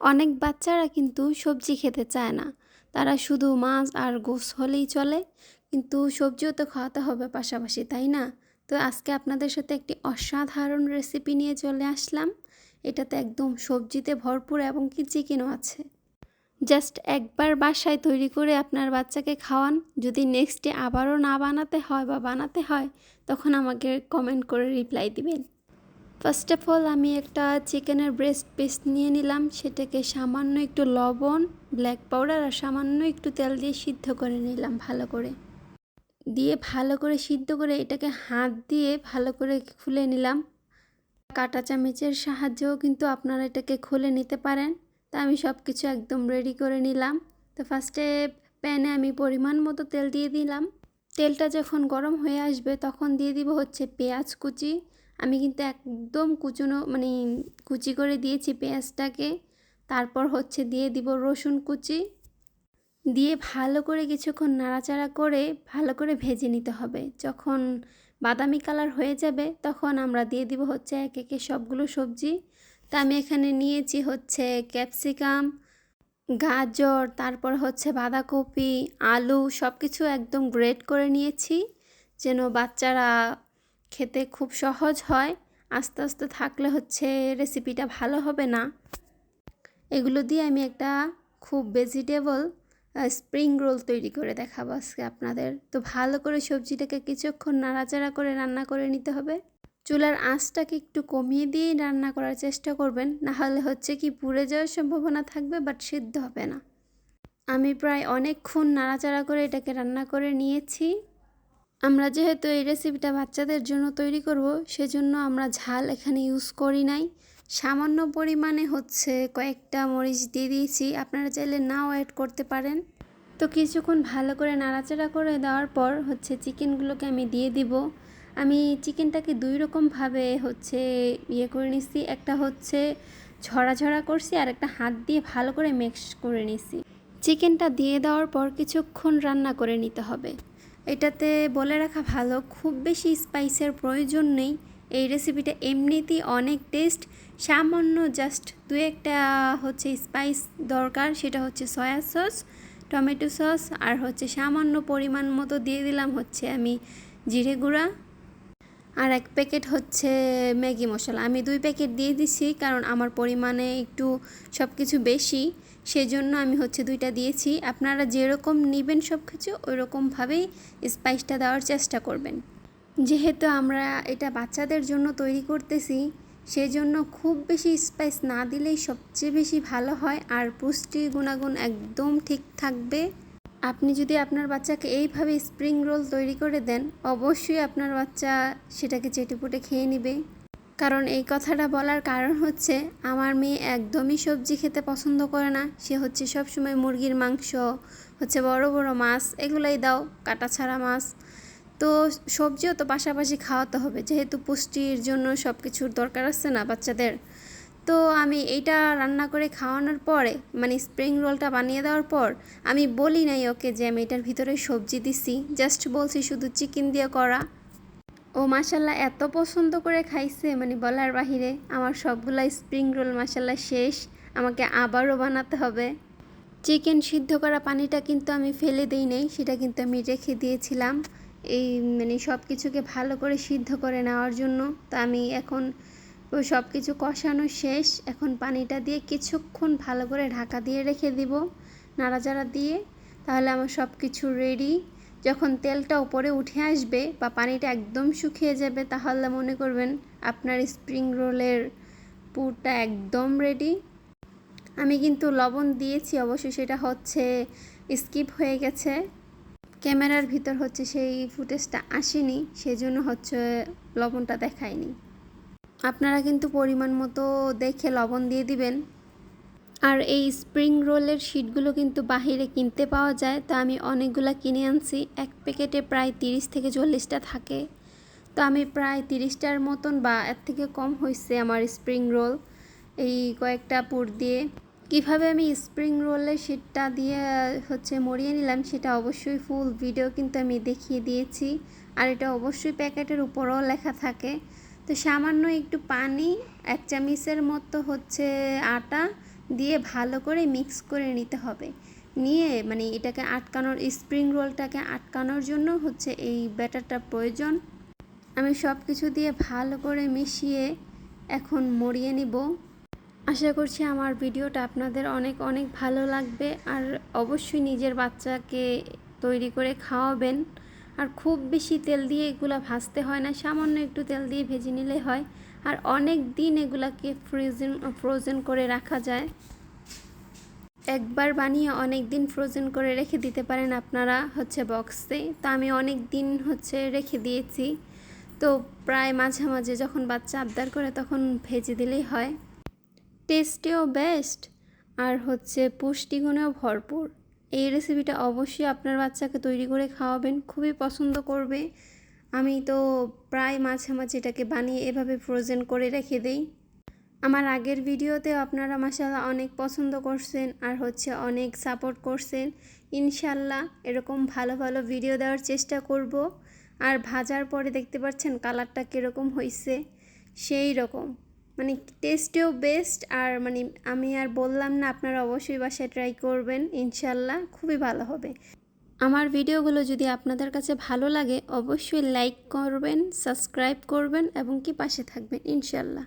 অনেক বাচ্চারা কিন্তু সবজি খেতে চায় না। তারা শুধু মাছ আর গোশ হলেই চলে। কিন্তু সবজিও তো খাওয়াতে হবে পাশাপাশি, তাই না? তো আজকে আপনাদের সাথে একটি অসাধারণ রেসিপি নিয়ে চলে আসলাম। এটাতে একদম সবজিতে ভরপুর এবং কি চিকেনও আছে। জাস্ট একবার বাসায় তৈরি করে আপনার বাচ্চাকে খাওয়ান। যদি নেক্সট ডে আবারও না বানাতে হয় বা বানাতে হয়, তখন আমাকে কমেন্ট করে রিপ্লাই দিবেন। ফার্স্ট অফ অল আমি একটা চিকেনের ব্রেস্ট পিস নিয়ে নিলাম। সেটাকে সামান্য একটু লবণ, ব্ল্যাক পাউডার আর সামান্য একটু তেল দিয়ে সিদ্ধ করে নিলাম ভালো করে। ভালো করে সিদ্ধ করে এটাকে হাত দিয়ে ভালো করে খুলে নিলাম। কাঁটা চামচের সাহায্যেও কিন্তু আপনারা এটাকে খুলে নিতে পারেন। তা আমি সব কিছু একদম রেডি করে নিলাম। তো ফার্স্টে প্যানে আমি পরিমাণ মতো তেল দিয়ে দিলাম। তেলটা যখন গরম হয়ে আসবে তখন দিয়ে দিব হচ্ছে পেঁয়াজ কুচি। আমি কিন্তু একদম কুচি করে দিয়েছি পেঁয়াজটাকে। তারপর হচ্ছে দিয়ে দিব রসুন কুচি। দিয়ে ভালো করে কিছুক্ষণ নাড়াচাড়া করে ভালো করে ভেজে নিতে হবে। যখন বাদামি কালার হয়ে যাবে তখন আমরা দিয়ে দিব হচ্ছে এক একে সবগুলো সবজি। তা আমি এখানে নিয়েছি হচ্ছে ক্যাপসিকাম, গাজর, তারপর হচ্ছে বাঁধাকপি, আলু সব কিছু একদম গ্রেট করে নিয়েছি, যেন বাচ্চারা খেতে খুব সহজ হয়। আস্তে আস্তে থাকলে হচ্ছে রেসিপিটা ভালো হবে না। এগুলো দিয়ে আমি একটা খুব ভেজিটেবল স্প্রিং রোল তৈরি করে দেখাবো আজকে আপনাদের। তো ভালো করে সবজিটাকে কিছুক্ষণ নাড়াচাড়া করে রান্না করে নিতে হবে। চুলার আঁচটাকে একটু কমিয়ে দিয়েই রান্না করার চেষ্টা করবেন, না হলে হচ্ছে কি পুড়ে যাওয়ার সম্ভাবনা থাকবে, বাট সিদ্ধ হবে না। আমি প্রায় অনেকক্ষণ নাড়াচাড়া করে এটাকে রান্না করে নিয়েছি। আমরা যেহেতু এই রেসিপিটা বাচ্চাদের জন্য তৈরি করব, সেজন্য আমরা ঝাল এখানে ইউজ করি নাই। সামান্য পরিমাণে হচ্ছে কয়েকটা মরিচ দিয়ে দিয়েছি, আপনারা চাইলে নাও অ্যাড করতে পারেন। তো কিছুক্ষণ ভালো করে নাড়াচাড়া করে দেওয়ার পর হচ্ছে চিকেনগুলোকে আমি দিয়ে দিব। আমি চিকেনটাকে দুই রকমভাবে হচ্ছে করে নিছি। একটা হচ্ছে ঝরা ঝরা করছি, আর একটা হাত দিয়ে ভালো করে মিক্স করে নিছি। চিকেনটা দিয়ে দেওয়ার পর কিছুক্ষণ রান্না করে নিতে হবে। এটাতে বলে রাখা ভালো, খুব বেশি স্পাইসের প্রয়োজন নেই। এই রেসিপিটা এমনিতেই অনেক টেস্ট। সামান্য জাস্ট দু একটা হচ্ছে স্পাইস দরকার, সেটা হচ্ছে সয়া সস, টমেটো সস, আর হচ্ছে সামান্য পরিমাণ মতো দিয়ে দিলাম হচ্ছে আমি জিরে গুঁড়া, আর এক প্যাকেট হচ্ছে ম্যাগি মশলা। আমি 2 প্যাকেট দিয়ে দিছি, কারণ আমার পরিমাণে একটু সব কিছু বেশি, সেজন্য আমি হচ্ছে 2টা দিয়েছি। আপনারা যেরকম নেবেন সব কিছু ওই রকমভাবেই স্পাইসটা দেওয়ার চেষ্টা করবেন। যেহেতু আমরা এটা বাচ্চাদের জন্য তৈরি করতেছি, সেজন্য খুব বেশি স্পাইস না দিলেই সবচেয়ে বেশি ভালো হয়, আর পুষ্টি গুণাগুণ একদম ঠিক থাকবে। আপনি যদি আপনার বাচ্চাকে এইভাবে স্প্রিং রোল তৈরি করে দেন, অবশ্যই আপনার বাচ্চা সেটাকে চেটেপুটে খেয়ে নেবে। কারণ এই কথাটা বলার কারণ হচ্ছে, আমার মেয়ে একদমই সবজি খেতে পছন্দ করে না। সে হচ্ছে সবসময় মুরগির মাংস, হচ্ছে বড় বড় মাছ এগুলাই দাও, কাটা ছাড়া মাছ। তো সবজিও তো পাশাপাশি খাওয়াতে হবে, যেহেতু পুষ্টির জন্য সব কিছুর দরকার আছে না বাচ্চাদের। তো আমি এইটা রান্না করে খাওয়ানোর পরে, স্প্রিং রোলটা বানিয়ে দেওয়ার পর, আমি বলি নাই ওকে যে আমি এটার ভিতরে সবজি দিছি, জাস্ট বলছি শুধু চিকেন দিয়ে করা। ও মাশাল্লাহ এত পছন্দ করে খাইছে, বলার বাহিরে। আমার সবগুলা স্প্রিং রোল মাশাল্লাহ শেষ, আমাকে আবারও বানাতে হবে। চিকেন সিদ্ধ করা পানিটা কিন্তু আমি ফেলে দিই নাই, সেটা কিন্তু আমি রেখে দিয়েছিলাম এই সব কিছুকে ভালো করে সিদ্ধ করে নেওয়ার জন্য। তো আমি এখন সব কিছু কষানো শেষ, এখন পানিটা দিয়ে কিছুক্ষণ ভালো করে ঢাকা দিয়ে রেখে দিব নাড়াচাড়া দিয়ে। তাহলে আমার সব কিছু রেডি। যখন তেলটা উপরে উঠে আসবে বা পানিটা একদম শুকিয়ে যাবে, তাহলে মনে করবেন আপনার স্প্রিং রোলের পুরটা একদম রেডি। আমি কিন্তু লবণ দিয়েছি, অবশ্যই সেটা হচ্ছে স্কিপ হয়ে গেছে, ক্যামেরার ভিতর হচ্ছে সেই ফুটেজটা আসেনি, সেজন্য হচ্ছে লবণটা দেখায়নি। আপনারা কিন্তু পরিমাণ মতো দেখে লবণ দিয়ে দিবেন। আর এই স্প্রিং রোলের শিটগুলো কিন্তু বাহিরে কিনতে পাওয়া যায়, তো আমি অনেকগুলো কিনে আনছি। এক প্যাকেটে প্রায় 30 থেকে 40টা থাকে। তো আমি প্রায় 30টার মতন বা এর থেকে কম হয়েছে আমার স্প্রিং রোল এই কয়েকটা পুর দিয়ে। কিভাবে আমি স্প্রিং রোলের শিটটা দিয়ে হচ্ছে মরিয়ে নিলাম, সেটা অবশ্যই ফুল ভিডিও কিন্তু আমি দেখিয়ে দিয়েছি। আর এটা অবশ্যই প্যাকেটের উপরেও লেখা থাকে। তো সামান্য একটু পানি, 1 চামচের মতো হচ্ছে আটা দিয়ে ভালো করে মিক্স করে নিতে হবে। নিয়ে মানে এটাকে আটকানোর, স্প্রিং রোলটাকে আটকানোর জন্য হচ্ছে এই ব্যাটারটা প্রয়োজন। আমি সব কিছু দিয়ে ভালো করে মিশিয়ে এখন মরিয়ে নিব। আশা করছি আমার ভিডিওটা আপনাদের অনেক অনেক ভালো লাগবে। আর অবশ্যই নিজের বাচ্চাকে তৈরি করে খাওয়াবেন। আর খুব বেশি তেল দিয়ে এগুলো ভাজতে হয় না, সামান্য একটু তেল দিয়ে ভেজে নিলে হয়। আর অনেক দিন এগুলাকে ফ্রোজেন করে রাখা যায়। একবার বানিয়ে অনেক দিন ফ্রোজেন করে রেখে দিতে পারেন আপনারা হচ্ছে বক্সে। তো আমি অনেক দিন হচ্ছে রেখে দিয়েছি। তো প্রায় মাঝে মাঝে যখন বাচ্চা আবদার করে তখন ভেজে দিলেই হয়। টেস্টেও বেস্ট আর হচ্ছে পুষ্টিগুণেও ভরপুর। এই রেসিপিটা অবশ্যই আপনার বাচ্চাকে তৈরি করে খাওয়াবেন, খুবই পছন্দ করবে। আমি তো প্রায় মাঝে মাঝে এটাকে বানিয়ে এভাবে ফ্রোজেন করে রেখে দিই। আমার আগের ভিডিওতেও আপনারা মাশাআল্লাহ অনেক পছন্দ করছেন আর হচ্ছে অনেক সাপোর্ট করছেন। ইনশাল্লাহ এরকম ভালো ভালো ভিডিও দেওয়ার চেষ্টা করব। আর ভাজার পরে দেখতে পাচ্ছেন কালারটা কীরকম হয়েছে, সেই রকম মানে টেস্টেও বেস্ট। আর মানে আমি আর বললাম না, আপনারা অবশ্যই বাসায় ট্রাই করবেন, ইনশাল্লাহ খুবই ভালো হবে। আমার ভিডিওগুলো যদি আপনাদের কাছে ভালো লাগে অবশ্যই লাইক করবেন, সাবস্ক্রাইব করবেন এবং কি পাশে থাকবেন ইনশাল্লাহ।